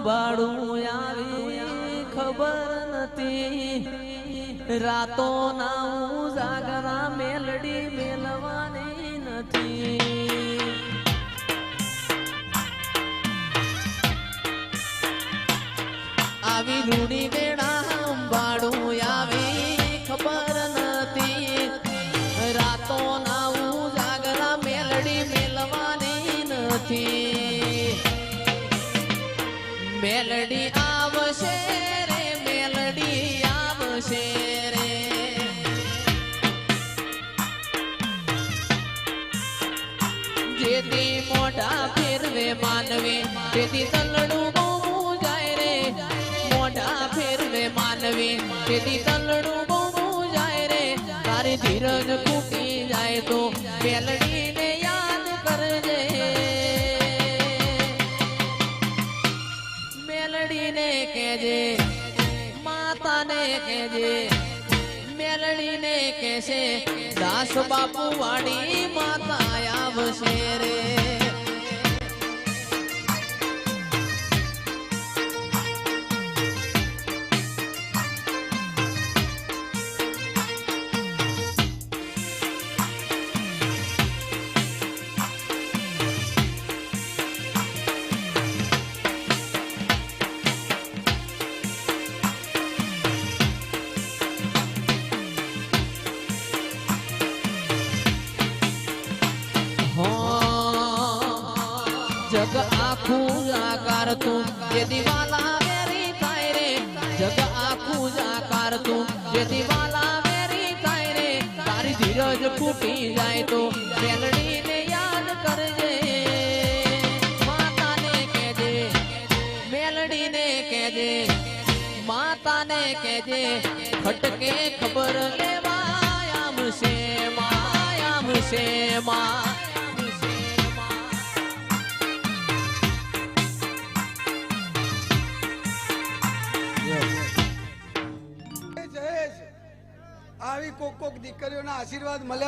ભાડું આવી ખબર નથી, રાતો ના જાગરા મેલડી મેલવાની નથી. આવી રૂડી વેળા ભાડું આવી ખબર નથી, રાતો ના જાગરા મેલડી મેલવાની નથી. મેલડી આવશે રે, મેલડી આવશે રે. જેથી મોઢા ફેરવે માનવે તેથી તલડું બહુ જાય રે. મોઢા ફેરવે માનવે તેથી તલડું બહુ જાય રે. તારી ધીરજ ખૂટી જાય તો મેલડીને યાદ કરજે. મેલડીને કહેજે, માતાને કહેજે, મેલડીને કહેશે દાસ બાપુ વાડી માતા આવશે રે. જગ આખું આકાર તું જે દિવાલા વેરી થાય રે. જગ આખું આકાર તું જે દિવાલા વેરી થાય રે. તારી ધીરજ ફૂટી જાય તો મેલડીને યાદ કરજે. માતાને કહેજે, મેલડીને કહેજે, માતાને કહેજે ખટકે ખબર લેવા આવશે માં, આવશે માં. આવી કોક દીકરીઓના આશીર્વાદ મળ્યા.